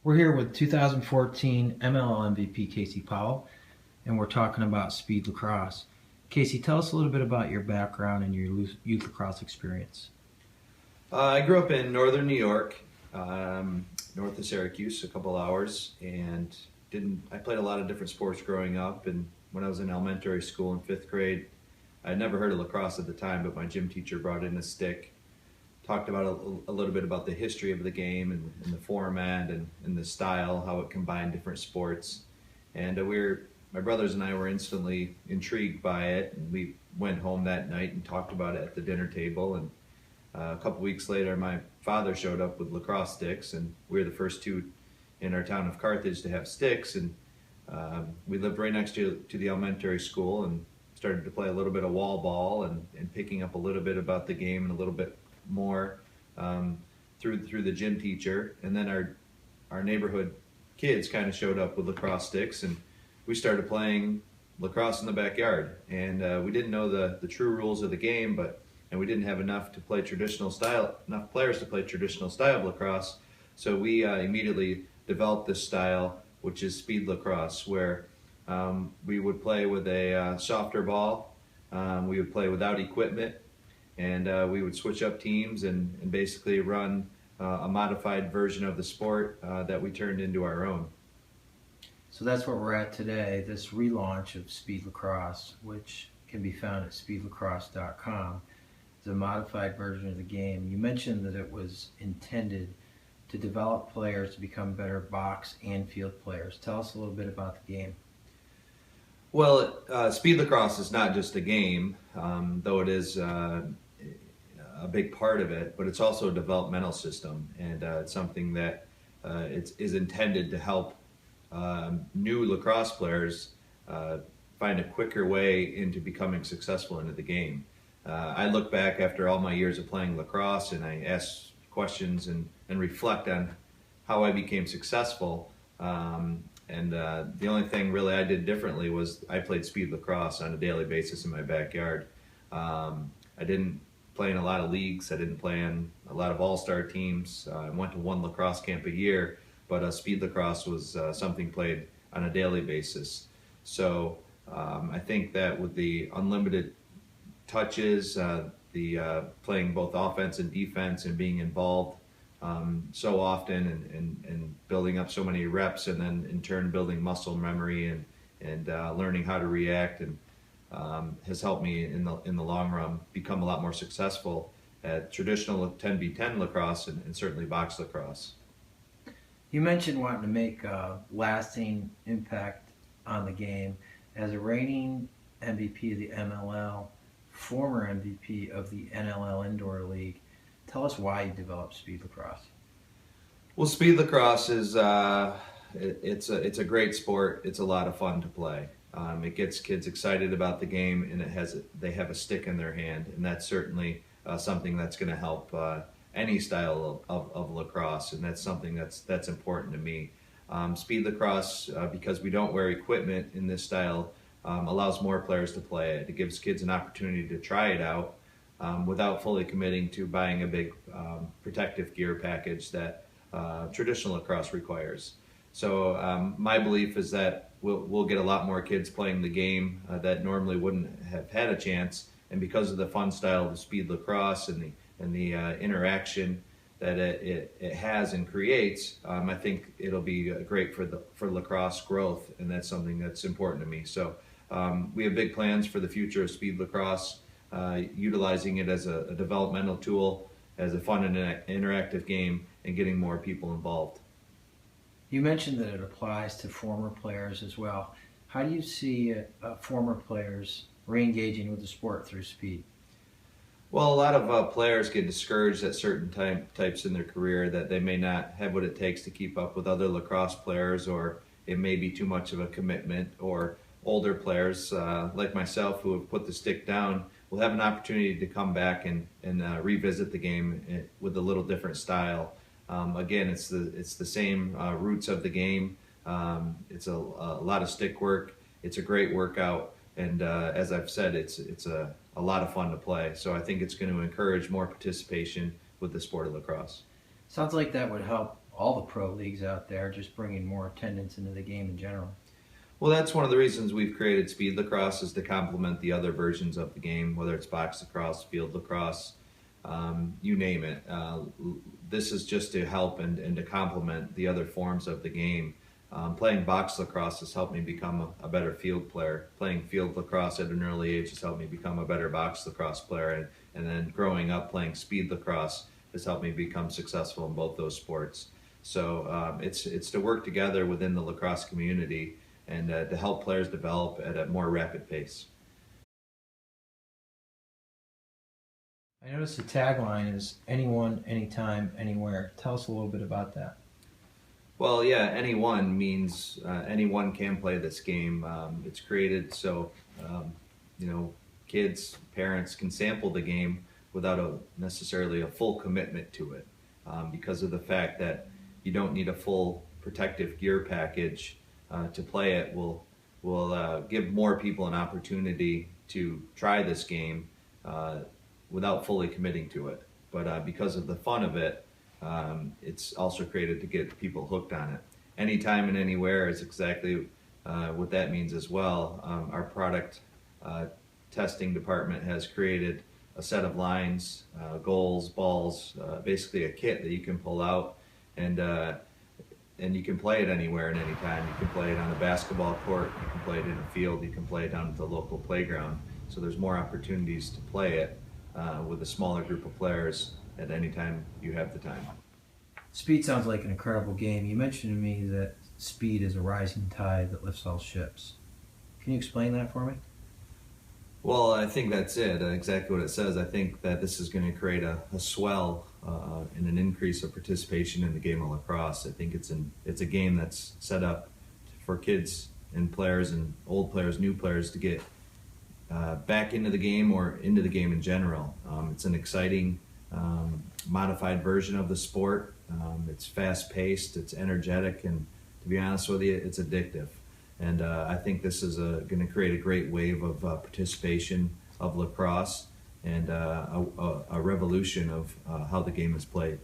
We're here with 2014 MLL MVP Casey Powell, and we're talking about Speed Lacrosse. Casey, tell us a little bit about your background and your youth lacrosse experience. I grew up in northern New York, north of Syracuse, a couple hours, and I played a lot of different sports growing up. And when I was in elementary school in 5th grade, I had never heard of lacrosse at the time, but my gym teacher brought in a stick, talked about a little bit about the history of the game and the format and the style, how it combined different sports. And my brothers and I were instantly intrigued by it, and we went home that night and talked about it at the dinner table. And a couple weeks later, my father showed up with lacrosse sticks, and we were the first two in our town of Carthage to have sticks. And we lived right next to the elementary school and started to play a little bit of wall ball and picking up a little bit about the game and a little bit more through the gym teacher. And then our neighborhood kids kind of showed up with lacrosse sticks, and we started playing lacrosse in the backyard. And we didn't know the true rules of the game, and we didn't have enough players to play traditional style of lacrosse. So we immediately developed this style, which is Speed Lacrosse, where we would play with a softer ball. We would play without equipment, and we would switch up teams and basically run a modified version of the sport that we turned into our own. So that's where we're at today, this relaunch of Speed Lacrosse, which can be found at speedlacrosse.com. It's a modified version of the game. You mentioned that it was intended to develop players to become better box and field players. Tell us a little bit about the game. Well, Speed Lacrosse is not just a game, though it is a big part of it, but it's also a developmental system, and it's something that is intended to help new lacrosse players find a quicker way into becoming successful into the game. I look back after all my years of playing lacrosse, and I ask questions and reflect on how I became successful. The only thing really I did differently was I played Speed Lacrosse on a daily basis in my backyard. I didn't play in a lot of leagues. I didn't play in a lot of all-star teams. I went to one lacrosse camp a year, but Speed Lacrosse was something played on a daily basis. So I think that with the unlimited touches, the playing both offense and defense and being involved so often and building up so many reps, and then in turn building muscle memory and learning how to react, and has helped me in the long run become a lot more successful at traditional 10v10 lacrosse and certainly box lacrosse. You mentioned wanting to make a lasting impact on the game. As a reigning MVP of the MLL, former MVP of the NLL Indoor League, tell us why you developed Speed Lacrosse. Well, Speed Lacrosse is it's a great sport. It's a lot of fun to play. It gets kids excited about the game, and they have a stick in their hand, and that's certainly something that's going to help any style of lacrosse, and that's something that's important to me. Speed Lacrosse, because we don't wear equipment in this style, allows more players to play it. It gives kids an opportunity to try it out without fully committing to buying a big protective gear package that traditional lacrosse requires. So my belief is that we'll get a lot more kids playing the game that normally wouldn't have had a chance, and because of the fun style of Speed Lacrosse and the interaction that it has and creates, I think it'll be great for lacrosse growth, and that's something that's important to me. So we have big plans for the future of Speed Lacrosse, utilizing it as a developmental tool, as a fun and interactive game, and getting more people involved. You mentioned that it applies to former players as well. How do you see former players re-engaging with the sport through Speed? Well, a lot of players get discouraged at certain types in their career that they may not have what it takes to keep up with other lacrosse players, or it may be too much of a commitment, or older players like myself who have put the stick down will have an opportunity to come back and revisit the game with a little different style. Again, it's the same roots of the game. It's a lot of stick work. It's a great workout, and as I've said, it's a lot of fun to play. So I think it's going to encourage more participation with the sport of lacrosse. Sounds like that would help all the pro leagues out there, just bringing more attendance into the game in general. Well, that's one of the reasons we've created Speed Lacrosse, is to complement the other versions of the game, whether it's box lacrosse, field lacrosse, you name it. This is just to help and to complement the other forms of the game. Playing box lacrosse has helped me become a better field player. Playing field lacrosse at an early age has helped me become a better box lacrosse player. And then growing up playing speed lacrosse has helped me become successful in both those sports. So it's to work together within the lacrosse community and to help players develop at a more rapid pace. I noticed the tagline is anyone, anytime, anywhere. Tell us a little bit about that. Well, yeah, anyone means anyone can play this game. It's created so kids, parents can sample the game without necessarily a full commitment to it, because of the fact that you don't need a full protective gear package to play it. Will give more people an opportunity to try this game without fully committing to it. But because of the fun of it, it's also created to get people hooked on it. Anytime and anywhere is exactly what that means as well. Our product testing department has created a set of lines, goals, balls, basically a kit that you can pull out, and you can play it anywhere and anytime. You can play it on a basketball court, you can play it in a field, you can play it down at the local playground. So there's more opportunities to play it with a smaller group of players at any time you have the time. Speed sounds like an incredible game. You mentioned to me that speed is a rising tide that lifts all ships. Can you explain that for me? Well, I think that's it, exactly what it says. I think that this is going to create a swell and an increase of participation in the game of lacrosse. I think it's a game that's set up for kids and players and old players, new players to get back into the game or into the game in general. It's an exciting modified version of the sport. It's fast-paced, it's energetic, and to be honest with you, it's addictive. And I think this is going to create a great wave of participation of lacrosse and a revolution of how the game is played.